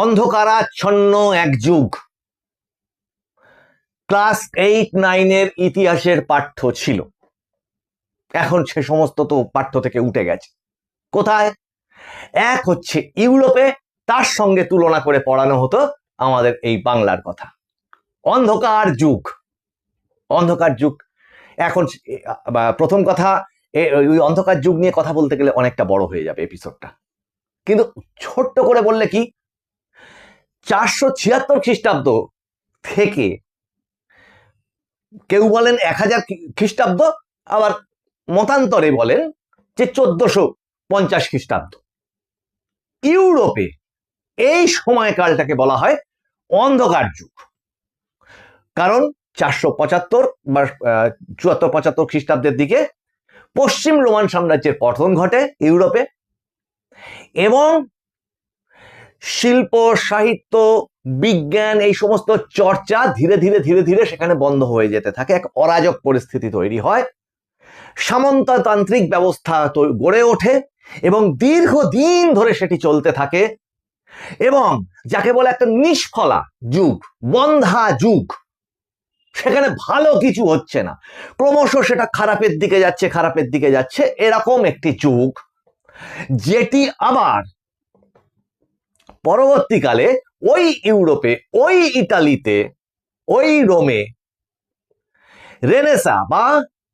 অন্ধকারাচ্ছন্ন এক যুগ। ক্লাস 8-9 ইতিহাসের পাঠ্য ছিল, এখন সে সমস্ত তো পাঠ্য থেকে উঠে গেছে। কোথায়? এক হচ্ছে ইউরোপে, তার সঙ্গে তুলনা করে পড়ানো হতো আমাদের এই বাংলার কথা। অন্ধকার যুগ, অন্ধকার যুগ। এখন প্রথম কথা, ওই অন্ধকার যুগ নিয়ে কথা বলতে গেলে অনেকটা বড় হয়ে যাবে এপিসোডটা, কিন্তু ছোট্ট করে বললে কি, 476 খ্রিস্টাব্দ থেকে কেউ বলেন 1000 খ্রিস্টাব্দ, আবার মতান্তরে বলেন যে 1450 খ্রিস্টাব্দ। ইউরোপে এই সময়কালটাকে বলা হয় অন্ধকার যুগ, কারণ 475 বা 74-75 খ্রিস্টাব্দের দিকে পশ্চিম রোমান সাম্রাজ্যের পতন ঘটে ইউরোপে, এবং শিল্প, সাহিত্য, বিজ্ঞান এই সমস্ত চর্চা ধীরে ধীরে ধীরে ধীরে সেখানে বন্ধ হয়ে যেতে থাকে। এক অরাজক পরিস্থিতি তৈরি হয়, সামন্ততান্ত্রিক ব্যবস্থা গড়ে ওঠে এবং দীর্ঘদিন ধরে সেটি চলতে থাকে, এবং যাকে বলে একটা নিষ্ফলা যুগ, বন্ধা যুগ। সেখানে ভালো কিছু হচ্ছে না, ক্রমশ সেটা খারাপের দিকে যাচ্ছে, খারাপের দিকে যাচ্ছে, এরকম একটি যুগ, যেটি আবার পরবর্তীকালে ওই ইউরোপে, ওই ইতালিতে, ওই রোমে রেনেসা বা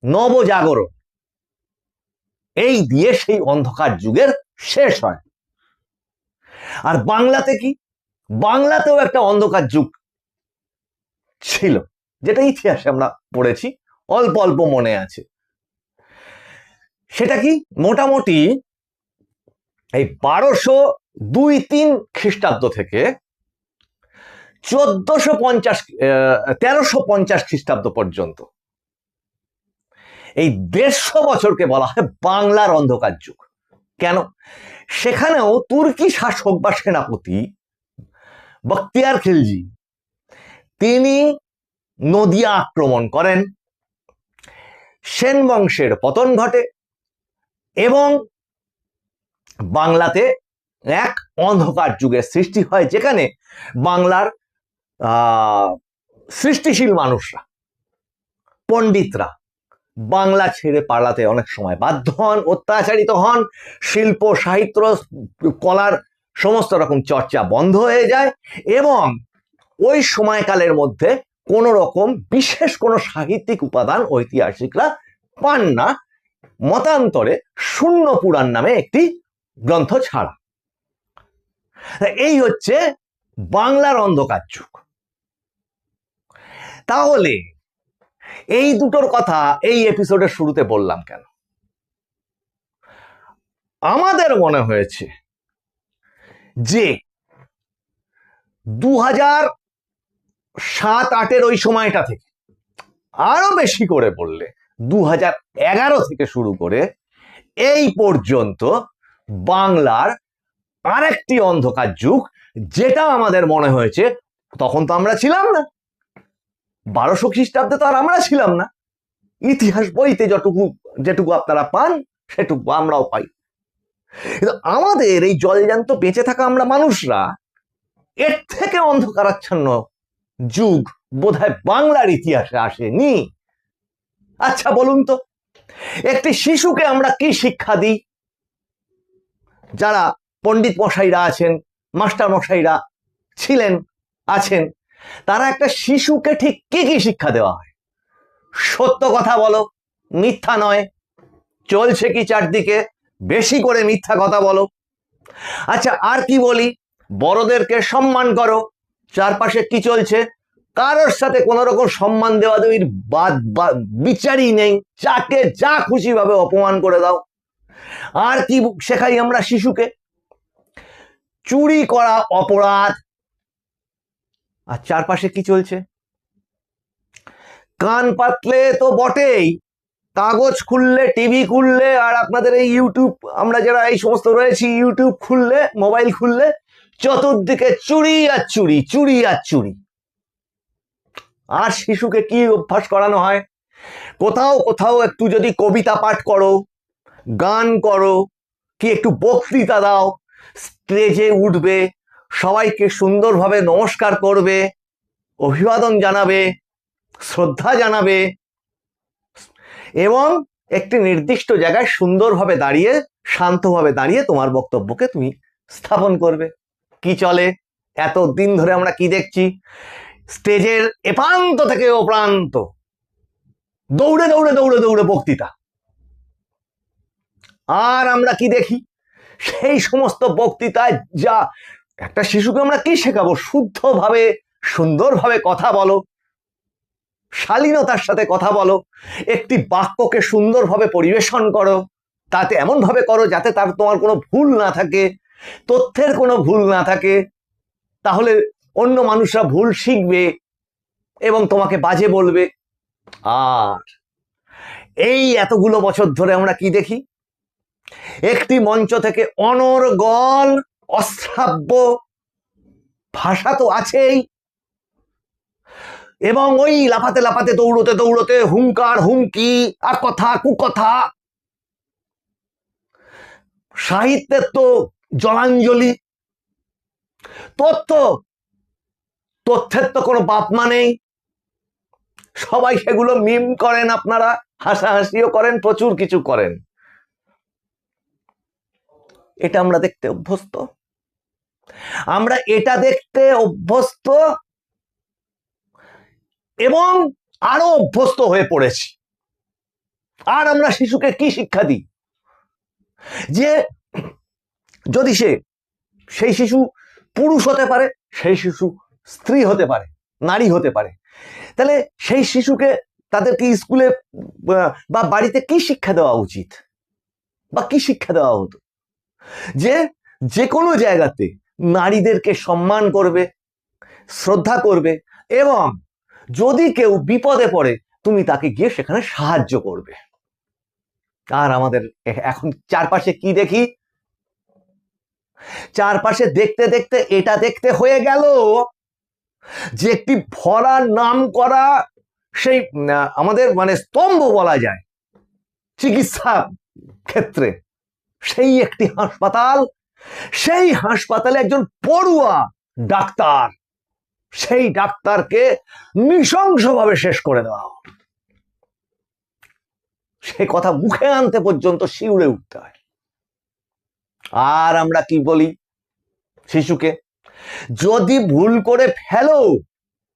নবজাগরণ, এই দিয়ে সেই অন্ধকার যুগের শেষ হয়। আর বাংলাতে কি? বাংলাতেও একটা অন্ধকার যুগ ছিল, যেটা ইতিহাসে আমরা পড়েছি, অল্প অল্প মনে আছে। সেটা কি? মোটামুটি এই 1202-3 খ্রিস্টাব্দ থেকে 1350 খ্রিস্টাব্দ পর্যন্ত এই 150 বছরকে বলা হয় বাংলার অন্ধকার যুগ। কেন? সেখানেও তুর্কি শাসক বা সেনাপতি বখতিয়ার খিলজি, তিনি নদিয়া আক্রমণ করেন, সেন বংশের পতন ঘটে এবং বাংলাতে এক অন্ধকার যুগের সৃষ্টি হয়, যেখানে বাংলার সৃষ্টিশীল মানুষরা, পণ্ডিতরা বাংলা ছেড়ে পালাতে অনেক সময় বাধ্য হন, অত্যাচারিত হন, শিল্প, সাহিত্য, কলার সমস্ত রকম চর্চা বন্ধ হয়ে যায়, এবং ওই সময়কালের মধ্যে কোন রকম বিশেষ কোনো সাহিত্যিক উপাদান ঐতিহাসিকরা পান না, মতান্তরে শূন্য পুরাণ নামে একটি গ্রন্থ ছাড়া। এই হচ্ছে বাংলার অন্ধকার যুগ। তাহলে এই দুটোর কথা এই এপিসোডের শুরুতে বললাম কেন? আমাদের মনে হয়েছে যে 2007-8 ওই সময়টা থেকে, আরো বেশি করে বললে 2011 থেকে শুরু করে এই পর্যন্ত বাংলার আরেকটি অন্ধকার যুগ, যেটা আমাদের মনে হয়েছে, তখন তো আমরা ছিলাম না, 1200 খ্রিস্টাব্দে তো আর আমরা ছিলাম না, ইতিহাস বইতে যেটুকু আপনারা পান সেটুকু আমরাও পাই, কিন্তু আমাদের এই জলজান্ত বেঁচে থাকা আমরা মানুষরা এর থেকে অন্ধকারাচ্ছন্ন যুগ বোধহয় বাংলার ইতিহাসে আসেনি। আচ্ছা বলুন তো, একটি শিশুকে আমরা কি শিক্ষা দিই? যারা পণ্ডিত মশাইরা আছেন, মাস্টার মশাইরা ছিলেন, আছেন, তারা একটা শিশুকে ঠিক কি কি শিক্ষা দেওয়া হয়? সত্য কথা বলো, মিথ্যা নয়, চলছে কি চারদিকে, বেশি করে মিথ্যা কথা বলো। আচ্ছা আর কি বলি? বড়দেরকে সম্মান করো, চারপাশে কি চলছে, কারোর সাথে কোন রকম সম্মান দেওয়া দেওয়ির বিচারই নেই, যাকে যা খুশি ভাবে অপমান করে দাও। আর কি শেখাই আমরা শিশুকে? চুরি করা অপরাধ। আর চারপাশে কি চলছে? কান পাতলে তো বটেই, কাগজ খুললে, টিভি খুললে, আর আপনাদের এই ইউটিউব, আমরা যারা এই সমস্ত রয়েছি, ইউটিউব খুললে, মোবাইল খুললে, চতুর্দিকে চুরি আর চুরি, চুরি আর চুরি। আর শিশুকে কি অভ্যাস করানো হয়? কোথাও কোথাও একটু যদি কবিতা পাঠ করো, গান করো, কি একটু বক্তৃতা দাও, স্টেজে উঠবে, সবাইকে সুন্দরভাবে নমস্কার করবে, অভিবাদন জানাবে, শ্রদ্ধা জানাবে এবং একটি নির্দিষ্ট জায়গায় সুন্দরভাবে দাঁড়িয়ে, শান্তভাবে দাঁড়িয়ে তোমার বক্তব্যকে তুমি স্থাপন করবে। কি চলে এত দিন ধরে আমরা কি দেখছি? স্টেজের এপ্রান্ত থেকে ও প্রান্ত দৌড়ে দৌড়ে দৌড়ে দৌড়ে বক্তৃতা। আর আমরা কি দেখি? সেই সমস্ত বক্তৃতায় যা একটা শিশুকে আমরা কি শেখাবো? শুদ্ধভাবে, সুন্দরভাবে কথা বলো, শালীনতার সাথে কথা বলো, একটি বাক্যকে সুন্দরভাবে পরিবেশন করো, তাতে এমন ভাবে করো যাতে তার তোমার কোনো ভুল না থাকে, তথ্যের কোনো ভুল না থাকে, তাহলে অন্য মানুষরা ভুল শিখবে এবং তোমাকে বাজে বলবে। আর এই এতগুলো বছর ধরে আমরা কি দেখি? একটি মঞ্চ থেকে অনর্গল অশ্রাব্য ভাষা তো আছেই, এবং ওই লাফাতে লাফাতে দৌড়তে দৌড়তে হুঙ্কার হুমকি আর কথা কুকথা, সাহিত্যের তো জলাঞ্জলি, তথ্যের তো কোনো বাপ মা নেই, সবাই সেগুলো মিম করেন, আপনারা হাসাহাসিও করেন, প্রচুর কিছু করেন। এটা আমরা দেখতে অভ্যস্ত, আমরা এটা দেখতে অভ্যস্ত এবং আরো অভ্যস্ত হয়ে পড়েছি। আর আমরা শিশুকে কি শিক্ষা দিই? যে যদি সেই শিশু পুরুষ হতে পারে, সেই শিশু স্ত্রী হতে পারে, নারী হতে পারে, তাহলে সেই শিশুকে তাদেরকে স্কুলে বা বাড়িতে কি শিক্ষা দেওয়া উচিত বা কি শিক্ষা দেওয়া হতো? যে কোনো জায়গাতে নারীদেরকে সম্মান করবে, শ্রদ্ধা করবে, এবং যদি কেউ বিপদে পড়ে তুমি তাকে গিয়ে সেখানে সাহায্য করবে। আর আমাদের এখন চারপাশে কি দেখি? চারপাশে দেখতে দেখতে এটা দেখতে হয়ে গেল যে একটি ভরা নাম করা সেই আমাদের স্তম্ভ বলা যায় চিকিৎসা ক্ষেত্রে, সেই একটি হাসপাতাল, সেই হাসপাতালে একজন পড়ুয়া ডাক্তার, সেই ডাক্তারকে নৃশংসভাবে শেষ করে দেওয়া, সে কথা মুখে আনতে পর্যন্ত শিউরে উঠতে হয়। আর আমরা কি বলি শিশুকে? যদি ভুল করে ফেলো,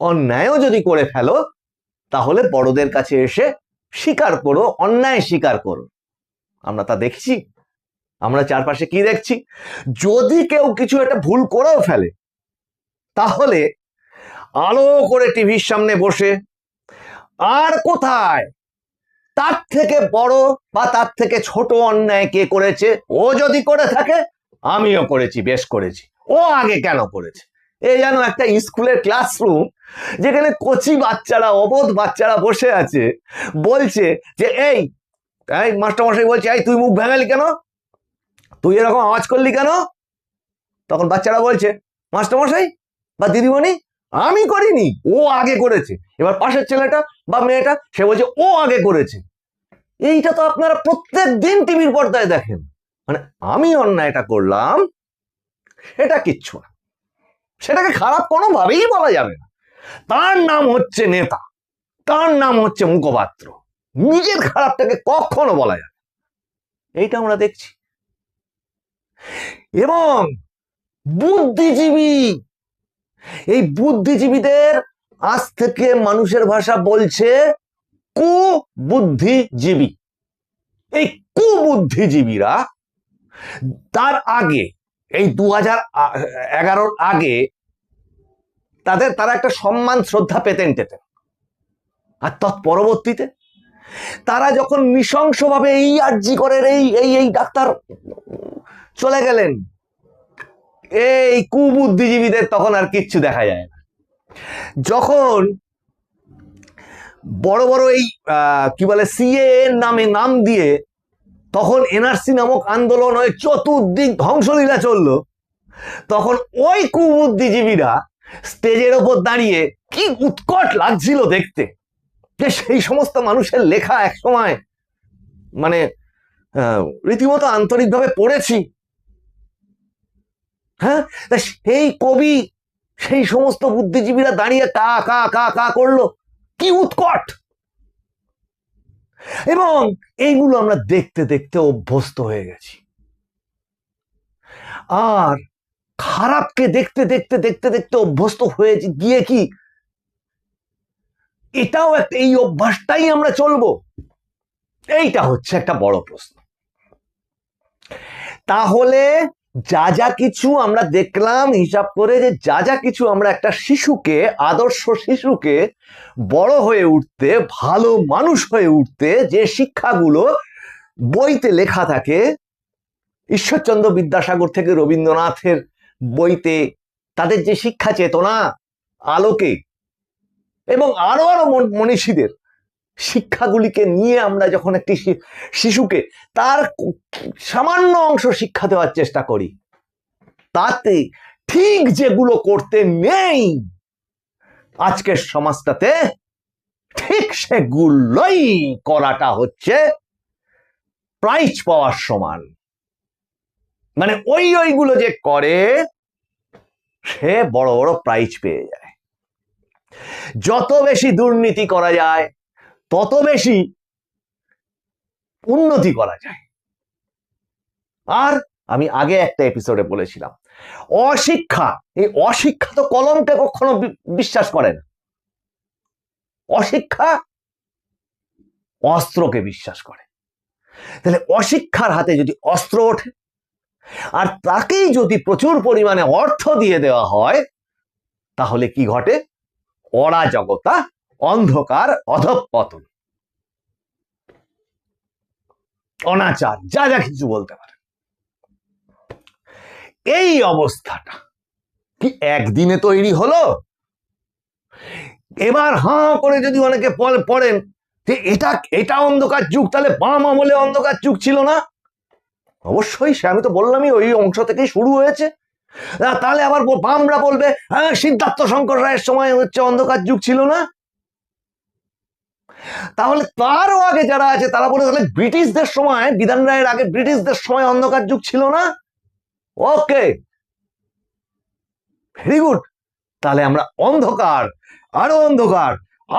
অন্যায়ও যদি করে ফেলো, তাহলে বড়দের কাছে এসে স্বীকার করো, অন্যায় স্বীকার করো। আমরা তা দেখছি, আমরা চারপাশে কি দেখছি? যদি কেউ কিছু একটা ভুল করেও ফেলে, তাহলে আলো করে টিভির সামনে বসে, আর কোথায় তার থেকে বড় বা তার থেকে ছোট অন্যায় কে করেছে, ও যদি করে থাকে আমিও করেছি, বেশ করেছি, ও আগে কেন করেছে। এই যেন একটা স্কুলের ক্লাসরুম, যেখানে কচি বাচ্চারা, অবোধ বাচ্চারা বসে আছে, বলছে যে এই মাস্টারমশাই বলছে, এই তুই মুখ ভেঙালি কেন, তুই এরকম আওয়াজ করলি কেন? তখন বাচ্চারা বলছে, মাস্টারমশাই বা দিদিমণি আমি করিনি, ও আগে করেছে। এবার পাশের ছেলেটা বা মেয়েটা সে বলছে ও আগে করেছে। এইটা তো আপনারা প্রত্যেক দিন টিভির পর্দায় দেখেন। আমি অন্যায়টা করলাম সেটা কিচ্ছু না, সেটাকে খারাপ কোনোভাবেই বলা যাবে না। তার নাম হচ্ছে নেতা, তার নাম হচ্ছে মুখপাত্র, নিজের খারাপটাকে কখনো বলা যাবে। এইটা আমরা দেখছি। এবং বুদ্ধিজীবী, এই বুদ্ধিজীবীদের আজ থেকে মানুষের ভাষা বলছে কুবুদ্ধিজীবী। এই কুবুদ্ধিজীবীরা তার আগে, এই 2011 আগে তারা একটা সম্মান শ্রদ্ধা পেতেন টেতেন, আর তৎপরবর্তীতে তারা যখন নৃশংসভাবে এই আরজি করের এই ডাক্তার চলে গেলেন, এই কুবুদ্ধিজীবীদের তখন আর কিচ্ছু দেখা যায় না। যখন বড় বড় এই কি বলে সিএ নামে নাম দিয়ে তখন এনআরসি নামক আন্দোলন হয়ে চতুর্দিক ধ্বংসলীলা চললো, তখন ওই কুবুদ্ধিজীবীরা স্টেজের ওপর দাঁড়িয়ে কি উৎকট লাগছিল দেখতে, যে সেই সমস্ত মানুষের লেখা এক সময় রীতিমতো আন্তরিকভাবে পড়েছি, হ্যাঁ, সেই কবি, সেই সমস্ত বুদ্ধিজীবীরা দাঁড়িয়ে কা কা কা কা করলো, কি উৎকট। এবং এইগুলো আমরা দেখতে দেখতে অভ্যস্ত হয়ে গেছি। আর খারাপকে দেখতে দেখতে দেখতে দেখতে অভ্যস্ত হয়ে গিয়ে কি এটাও একটা, এই অভ্যাসটাই আমরা চলবো? এইটা হচ্ছে একটা বড় প্রশ্ন। তাহলে যা যা কিছু আমরা দেখলাম হিসাব করে, যে যা যা কিছু আমরা একটা শিশুকে, আদর্শ শিশুকে বড় হয়ে উঠতে, ভালো মানুষ হয়ে উঠতে যে শিক্ষাগুলো বইতে লেখা থাকে, ঈশ্বরচন্দ্র বিদ্যাসাগর থেকে রবীন্দ্রনাথের বইতে তাদের যে শিক্ষা চেতনা আলোকে, এবং আরো আরো মনীষীদের শিক্ষাগুলিকে নিয়ে আমরা যখন একটি শিশুকে তার সামান্য অংশ শিক্ষা দেওয়ার চেষ্টা করি, তাতে ঠিক যেগুলো করতে নেই আজকের সমাজটাতে, ঠিক সেগুলোই করাটা হচ্ছে প্রাইজ পাওয়ার সমান। মানে ওইগুলো যে করে সে বড় বড় প্রাইজ পেয়ে যায়। যত বেশি দুর্নীতি করা যায় তত বেশি উন্নতি করা যায়। আর আমি আগে একটা এপিসোডে বলেছিলাম, অশিক্ষা, এই অশিক্ষা তো কলমকে কখনো বিশ্বাস করে না। অশিক্ষা অস্ত্রকে বিশ্বাস করে। তাহলে অশিক্ষার হাতে যদি অস্ত্র ওঠে আর তাকেই যদি প্রচুর পরিমাণে অর্থ দিয়ে দেওয়া হয়, তাহলে কি ঘটে? অরাজকতা, অন্ধকার, অধঃপতন, অনাচার, যা যা কিছু বলতে পারে। এই অবস্থাটা কি একদিনে তৈরি হলো? এবার হাঁ করে যদি অনেকে পড়েন যে এটা অন্ধকার যুগ, তাহলে বাম আমলে অন্ধকার যুগ ছিল না? অবশ্যই, সে আমি তো বললামই ওই অংশ থেকেই শুরু হয়েছে। তাহলে আবার বামরা বলবে হ্যাঁ সিদ্ধার্থ শঙ্কর রায়ের সময় হচ্ছে অন্ধকার যুগ ছিল না? তাহলে তারও আগে যারা আছে তারা বলে তাহলে ব্রিটিশদের সময়, বিধান রায়ের আগে ব্রিটিশদের সময় অন্ধকার যুগ ছিল না? ওকে, ভেরি গুড। তাহলে আমরা অন্ধকার, আরো অন্ধকার,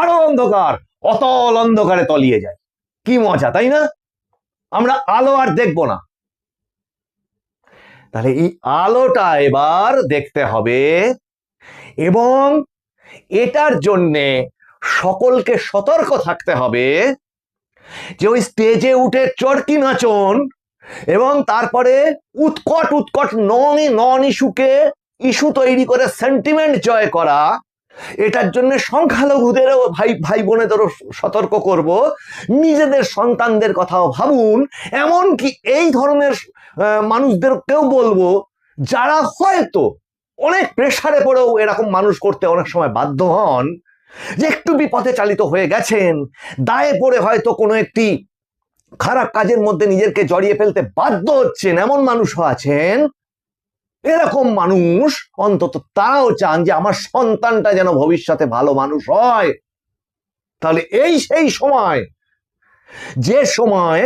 আরো অন্ধকার, অতল অন্ধকারে তলিয়ে যাই। কি মজা, তাই না? আমরা আলো আর দেখবো না। তাহলে এই আলোটা এবার দেখতে হবে, এবং এটার জন্যে সকলকে সতর্ক থাকতে হবে যে ওই স্টেজে উঠে চরকি নাচন এবং তারপরে উৎকট উৎকট নন ইস্যুকে ইস্যু তৈরি করে সেন্টিমেন্ট জয় করা, এটার জন্য সংখ্যালঘুদেরও ভাই বোনেদেরও সতর্ক করব, নিজেদের সন্তানদের কথাও ভাবুন। এমনকি এই ধরনের মানুষদেরকেও বলবো যারা হয়তো অনেক প্রেসারে পড়েও এরকম মানুষ করতে অনেক সময় বাধ্য হন, যে একটু বিপথে চালিত হয়ে গেছেন, দায়ে পড়ে হয়তো কোনো একটি খারাপ কাজের মধ্যে নিজেকে জড়িয়ে ফেলতে বাধ্য হচ্ছেন, এমন মানুষও আছেন। এরকম মানুষ অন্তত তারাও চান যে আমার সন্তানটা যেন ভবিষ্যতে ভালো মানুষ হয়। তাহলে এই সেই সময়, যে সময়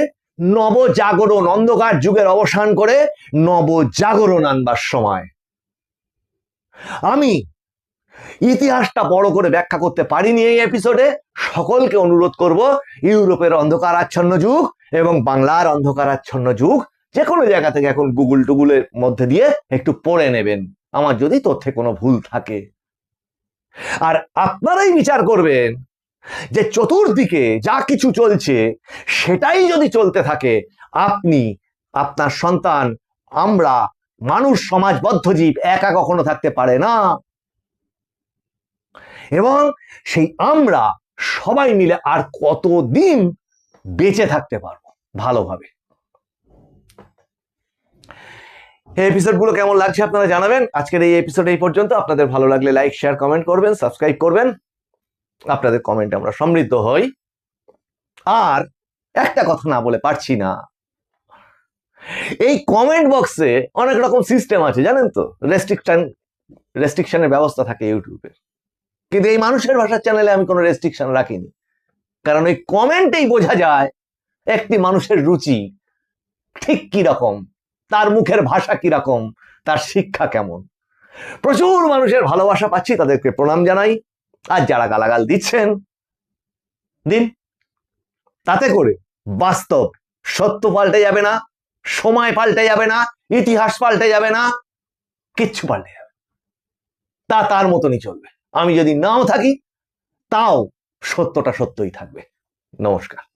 নবজাগরণ, অন্ধকার যুগের অবসান করে নবজাগরণ আনবার সময়। আমি ইতিহাসটা বড় করে ব্যাখ্যা করতে পারিনি এই এপিসোডে। সকলকে অনুরোধ করব ইউরোপের অন্ধকারাচ্ছন্ন যুগ এবং বাংলার অন্ধকারাচ্ছন্ন যুগ যে কোনো জায়গা থেকে এখন গুগল টুগুলের মধ্যে দিয়ে একটু পড়ে নেবেন, আমার যদি তথ্যে কোনো ভুল থাকে। আর আপনারাই বিচার করবেন যে চতুর্দিকে যা কিছু চলছে সেটাই যদি চলতে থাকে, আপনি, আপনার সন্তান, আমরা, মানুষ সমাজবদ্ধ জীব, একা কখনো থাকতে পারে না। এবং সেই আমরা সবাই মিলে আর কতদিন বেঁচে থাকতে পারবো ভালোভাবে। এই এপিসোডগুলো কেমন লাগছে আপনারা জানাবেন। আজকের এই এপিসোড এই পর্যন্ত। আপনাদের ভালো লাগলে লাইক, শেয়ার, কমেন্ট করবেন, সাবস্ক্রাইব করবেন। আপনাদের কমেন্টে আমরা সমৃদ্ধ হই। আর একটা কথা না বলে পারছি না, এই কমেন্ট বক্সে অনেক রকম সিস্টেম আছে জানেন তো, রেস্ট্রিকশনের ব্যবস্থা থাকে ইউটিউবে, কিন্তু এই মানুষের ভাষার চ্যানেলে আমি কোনো রেস্ট্রিকশন রাখিনি, কারণ ওই কমেন্টেই বোঝা যায় একটি মানুষের রুচি ঠিক কি রকম, তার মুখের ভাষা কি রকম, তার শিক্ষা কেমন। প্রচুর মানুষের ভালোবাসা পাচ্ছি, তাদেরকে প্রণাম জানাই। আর যারা গালাগাল দিচ্ছেন দিন, তাতে করে বাস্তব সত্য পাল্টে যাবে না, সময় পাল্টে যাবে না, ইতিহাস পাল্টে যাবে না, কিচ্ছু পাল্টে যাবে। তা তার মতনই চলবে। আমি যদি নাও থাকি তাও সত্যটা সত্যই থাকবে। নমস্কার।